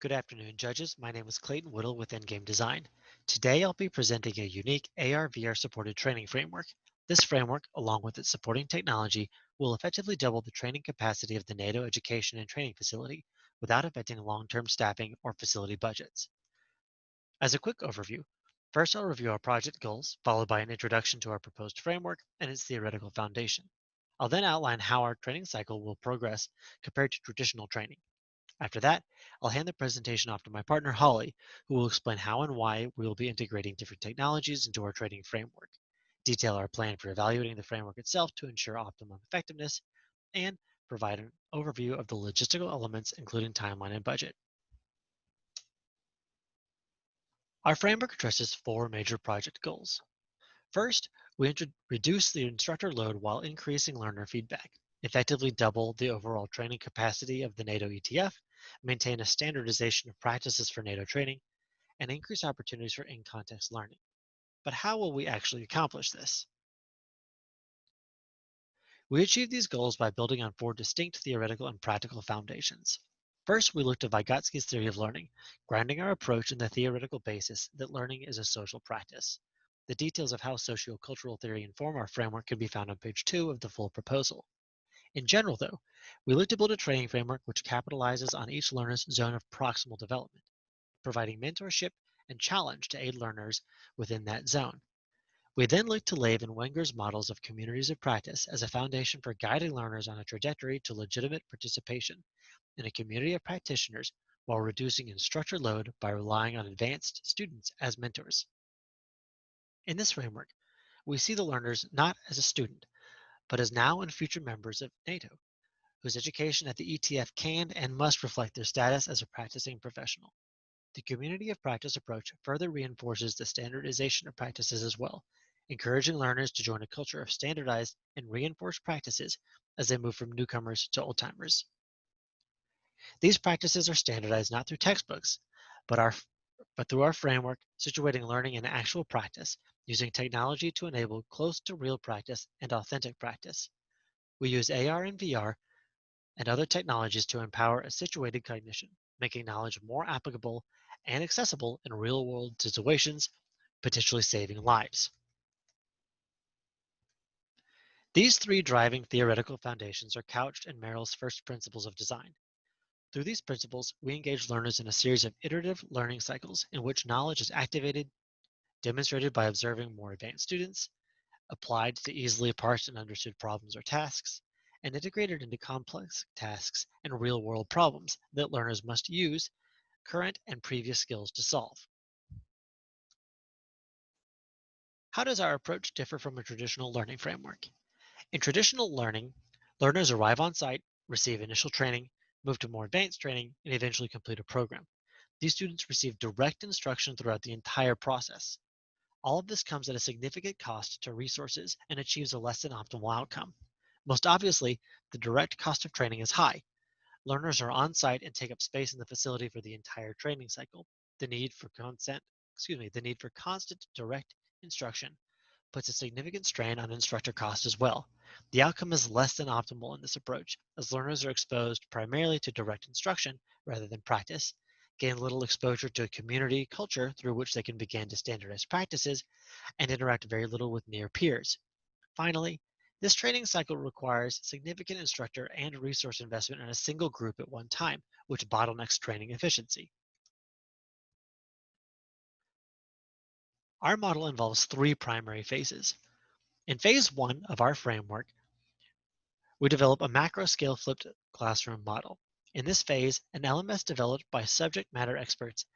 Good afternoon, judges. My name is Clayton Whittle with Endgame Design. Today I'll be presenting a unique AR/VR supported training framework. This framework, along with its supporting technology, will effectively double the training capacity of the NATO education and training facility without affecting long-term staffing or facility budgets. As a quick overview, first I'll review our project goals, followed by an introduction to our proposed framework and its theoretical foundation. I'll then outline how our training cycle will progress compared to traditional training. After that, I'll hand the presentation off to my partner Holly, who will explain how and why we will be integrating different technologies into our training framework, detail our plan for evaluating the framework itself to ensure optimum effectiveness, and provide an overview of the logistical elements, including timeline and budget. Our framework addresses four major project goals. First, we reduce the instructor load while increasing learner feedback, effectively double the overall training capacity of the NATO ETF, maintain a standardization of practices for NATO training, and increase opportunities for in-context learning. But how will we actually accomplish this? We achieve these goals by building on four distinct theoretical and practical foundations. First, we look to Vygotsky's theory of learning, grounding our approach in the theoretical basis that learning is a social practice. The details of how sociocultural theory inform our framework can be found on page 2 of the full proposal. In general, though, we look to build a training framework which capitalizes on each learner's zone of proximal development, providing mentorship and challenge to aid learners within that zone. We then look to Lev and Wenger's models of communities of practice as a foundation for guiding learners on a trajectory to legitimate participation in a community of practitioners while reducing instructor load by relying on advanced students as mentors. In this framework, we see the learners not as a student, but as now and future members of NATO, whose education at the ETF can and must reflect their status as a practicing professional. The community of practice approach further reinforces the standardization of practices as well, encouraging learners to join a culture of standardized and reinforced practices as they move from newcomers to old-timers. These practices are standardized not through textbooks, but, but through our framework, situating learning in actual practice, using technology to enable close to real practice and authentic practice. We use AR and VR and other technologies to empower a situated cognition, making knowledge more applicable and accessible in real-world situations, potentially saving lives. These three driving theoretical foundations are couched in Merrill's first principles of design. Through these principles, we engage learners in a series of iterative learning cycles in which knowledge is activated, demonstrated by observing more advanced students, applied to easily parsed and understood problems or tasks, and integrated into complex tasks and real-world problems that learners must use current and previous skills to solve. How does our approach differ from a traditional learning framework? In traditional learning, learners arrive on site, receive initial training, move to more advanced training, and eventually complete a program. These students receive direct instruction throughout the entire process. All of this comes at a significant cost to resources and achieves a less than optimal outcome. Most obviously, the direct cost of training is high. Learners are on site and take up space in the facility for the entire training cycle. The need for constant direct instruction puts a significant strain on instructor cost as well. The outcome is less than optimal in this approach, as learners are exposed primarily to direct instruction rather than practice, gain little exposure to a community culture through which they can begin to standardize practices, and interact very little with near peers. Finally, this training cycle requires significant instructor and resource investment in a single group at one time, which bottlenecks training efficiency. Our model involves three primary phases. In phase one of our framework, we develop a macro-scale flipped classroom model. In this phase, an LMS developed by subject matter experts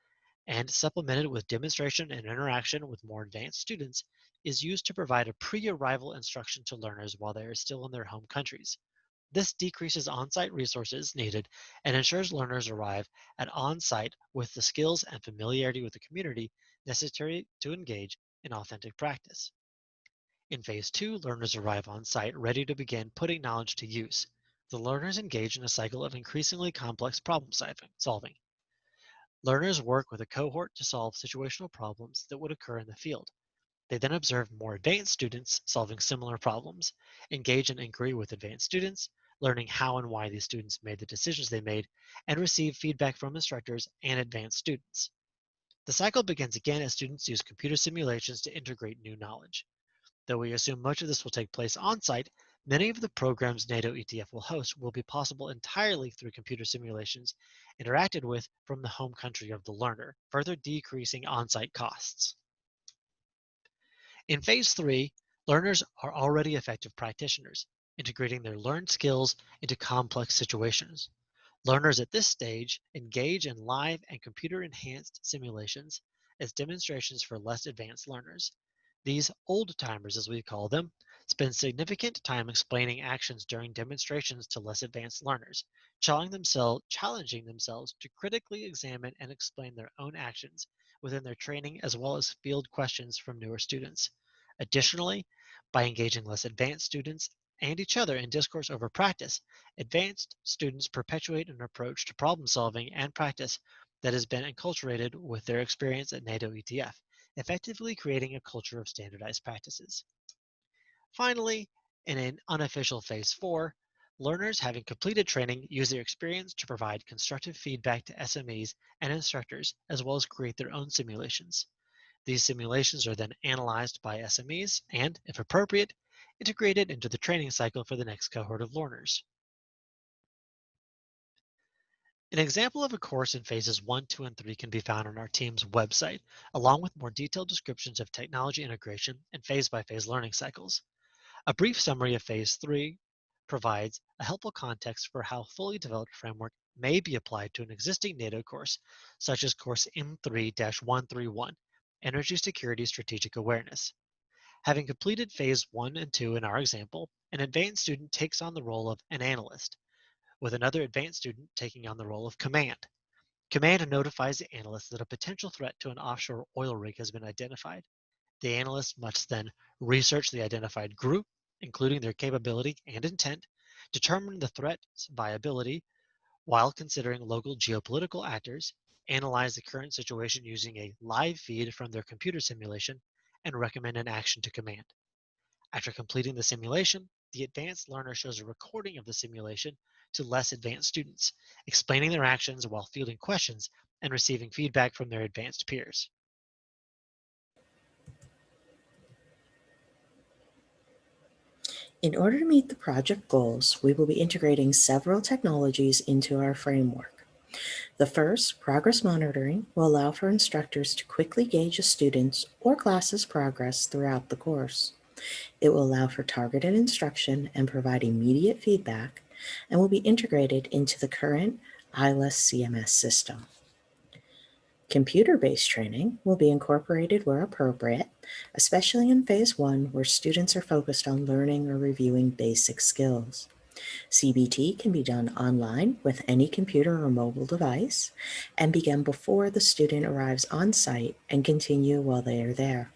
and supplemented with demonstration and interaction with more advanced students is used to provide a pre-arrival instruction to learners while they are still in their home countries. This decreases on-site resources needed and ensures learners arrive at on-site with the skills and familiarity with the community necessary to engage in authentic practice. In phase two, learners arrive on site ready to begin putting knowledge to use. The learners engage in a cycle of increasingly complex problem solving. Learners work with a cohort to solve situational problems that would occur in the field. They then observe more advanced students solving similar problems, engage in inquiry with advanced students, learning how and why these students made the decisions they made, and receive feedback from instructors and advanced students. The cycle begins again as students use computer simulations to integrate new knowledge. Though we assume much of this will take place on site, many of the programs NATO ETF will host will be possible entirely through computer simulations interacted with from the home country of the learner, further decreasing on site costs. In phase three, learners are already effective practitioners, integrating their learned skills into complex situations. Learners at this stage engage in live and computer enhanced simulations as demonstrations for less advanced learners. These old timers, as we call them, spend significant time explaining actions during demonstrations to less advanced learners, challenging themselves to critically examine and explain their own actions within their training as well as field questions from newer students. Additionally, by engaging less advanced students and each other in discourse over practice, advanced students perpetuate an approach to problem solving and practice that has been enculturated with their experience at NATO ETF, effectively creating a culture of standardized practices. Finally, in an unofficial phase 4, learners having completed training use their experience to provide constructive feedback to SMEs and instructors, as well as create their own simulations. These simulations are then analyzed by SMEs and, if appropriate, integrated into the training cycle for the next cohort of learners. An example of a course in phases 1, 2, and 3 can be found on our team's website, along with more detailed descriptions of technology integration and phase by phase learning cycles. A brief summary of phase 3 provides a helpful context for how fully developed framework may be applied to an existing NATO course, such as course M3-131, Energy Security Strategic Awareness. Having completed phase 1 and 2 in our example, an advanced student takes on the role of an analyst, with another advanced student taking on the role of command. Command notifies the analyst that a potential threat to an offshore oil rig has been identified. The analyst must then research the identified group, including their capability and intent, determine the threat's viability while considering local geopolitical actors, analyze the current situation using a live feed from their computer simulation, and recommend an action to command. After completing the simulation, the advanced learner shows a recording of the simulation to less advanced students, explaining their actions while fielding questions and receiving feedback from their advanced peers. In order to meet the project goals, we will be integrating several technologies into our framework. The first, progress monitoring, will allow for instructors to quickly gauge a student's or class's progress throughout the course. It will allow for targeted instruction and provide immediate feedback, and will be integrated into the current ILS CMS system. Computer-based training will be incorporated where appropriate, especially in phase 1 where students are focused on learning or reviewing basic skills. CBT can be done online with any computer or mobile device and begin before the student arrives on site and continue while they are there.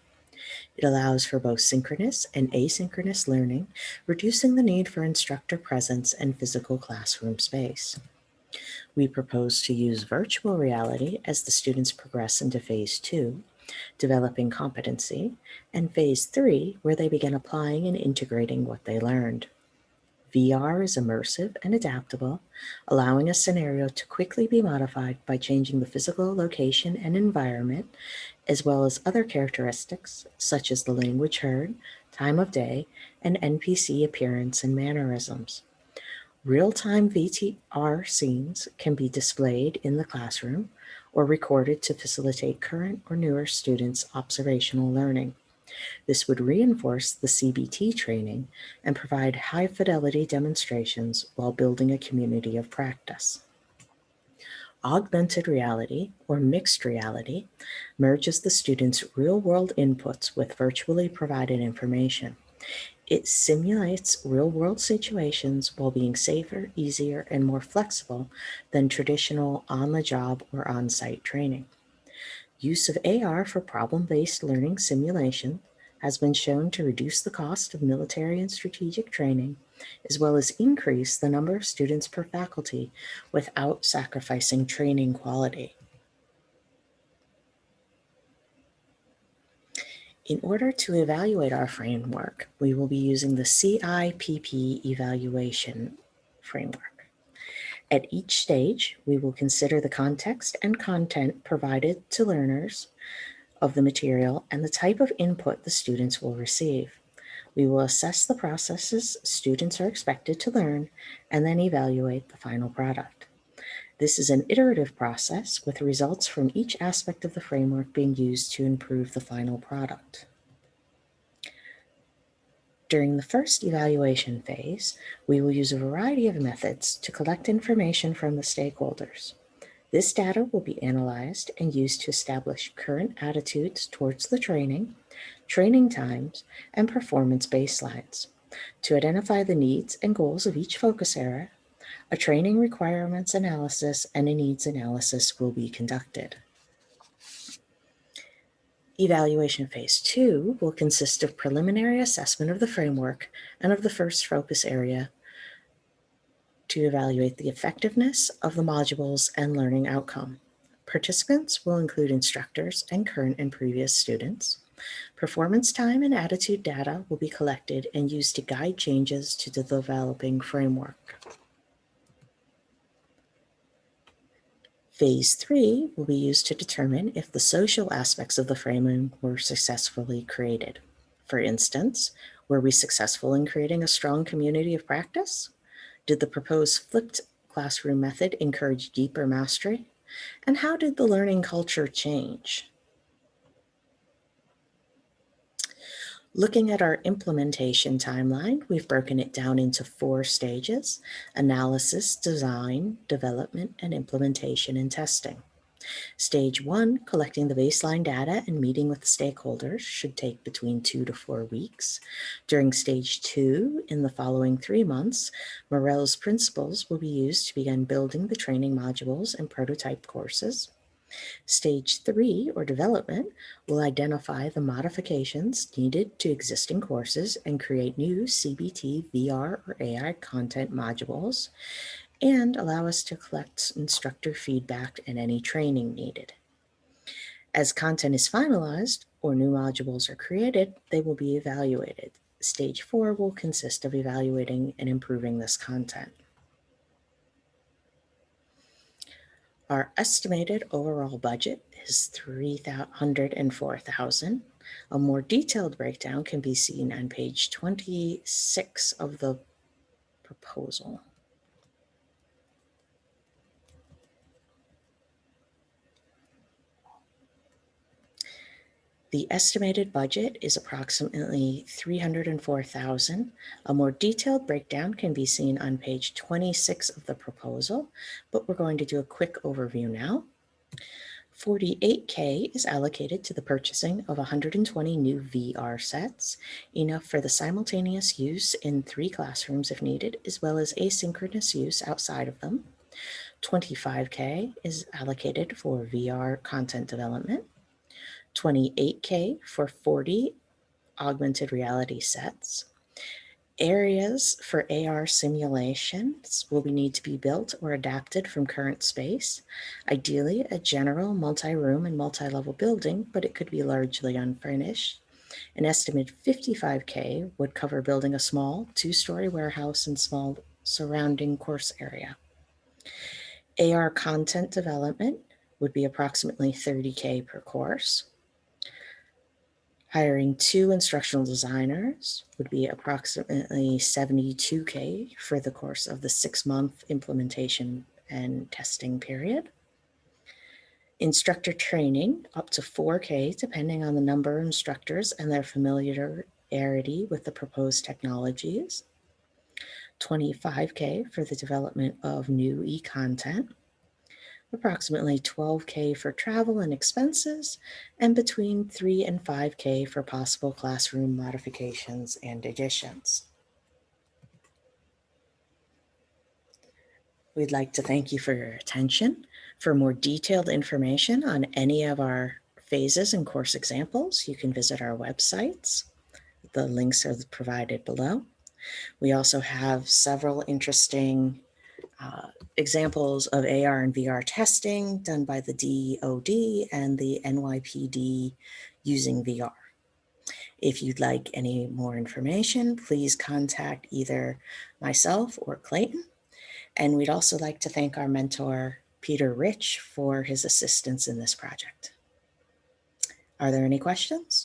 It allows for both synchronous and asynchronous learning, reducing the need for instructor presence and physical classroom space. We propose to use virtual reality as the students progress into phase 2, developing competency, and phase 3, where they begin applying and integrating what they learned. VR is immersive and adaptable, allowing a scenario to quickly be modified by changing the physical location and environment, as well as other characteristics such as the language heard, time of day, and NPC appearance and mannerisms. Real-time VTR scenes can be displayed in the classroom or recorded to facilitate current or newer students' observational learning. This would reinforce the CBT training and provide high-fidelity demonstrations while building a community of practice. Augmented reality, or mixed reality, merges the students' real-world inputs with virtually provided information. It simulates real-world situations while being safer, easier, and more flexible than traditional on-the-job or on-site training. Use of AR for problem-based learning simulation has been shown to reduce the cost of military and strategic training, as well as increase the number of students per faculty without sacrificing training quality. In order to evaluate our framework, we will be using the CIPP evaluation framework. At each stage, we will consider the context and content provided to learners of the material and the type of input the students will receive. We will assess the processes students are expected to learn and then evaluate the final product. This is an iterative process with results from each aspect of the framework being used to improve the final product. During the first evaluation phase, we will use a variety of methods to collect information from the stakeholders. This data will be analyzed and used to establish current attitudes towards the training, training times, and performance baselines. To identify the needs and goals of each focus area, a training requirements analysis and a needs analysis will be conducted. Evaluation Phase 2 will consist of preliminary assessment of the framework and of the first focus area to evaluate the effectiveness of the modules and learning outcome. Participants will include instructors and current and previous students. Performance time and attitude data will be collected and used to guide changes to the developing framework. Phase 3 will be used to determine if the social aspects of the framework were successfully created. For instance, were we successful in creating a strong community of practice? Did the proposed flipped classroom method encourage deeper mastery? And how did the learning culture change? Looking at our implementation timeline, we've broken it down into 4 stages: analysis, design, development, and implementation and testing. Stage 1, collecting the baseline data and meeting with stakeholders, should take between 2 to 4 weeks. During Stage 2, in the following 3 months, Morell's principles will be used to begin building the training modules and prototype courses. Stage 3, or development, will identify the modifications needed to existing courses and create new CBT, VR, or AI content modules, and allow us to collect instructor feedback and any training needed. As content is finalized or new modules are created, they will be evaluated. Stage 4 will consist of evaluating and improving this content. Our estimated overall budget is $304,000. A more detailed breakdown can be seen on page 26 of the proposal. The estimated budget is approximately $304,000. A more detailed breakdown can be seen on page 26 of the proposal, but we're going to do a quick overview now. $48,000 is allocated to the purchasing of 120 new VR sets, enough for the simultaneous use in 3 classrooms if needed, as well as asynchronous use outside of them. $25,000 is allocated for VR content development. $28,000 for 40 augmented reality sets. Areas for AR simulations will need to be built or adapted from current space, ideally a general multi-room and multi-level building, but it could be largely unfurnished. An estimated $55,000 would cover building a small 2-story warehouse and small surrounding course area. AR content development would be approximately $30,000 per course. Hiring 2 instructional designers would be approximately $72,000 for the course of the 6-month implementation and testing period. Instructor training, up to $4,000, depending on the number of instructors and their familiarity with the proposed technologies. $25,000 for the development of new e-content. Approximately $12,000 for travel and expenses, and between $3,000 and $5,000 for possible classroom modifications and additions. We'd like to thank you for your attention. For more detailed information on any of our phases and course examples, you can visit our websites. The links are provided below. We also have several interesting examples of AR and VR testing done by the DoD and the NYPD using VR. If you'd like any more information, please contact either myself or Clayton. And we'd also like to thank our mentor, Peter Rich, for his assistance in this project. Are there any questions?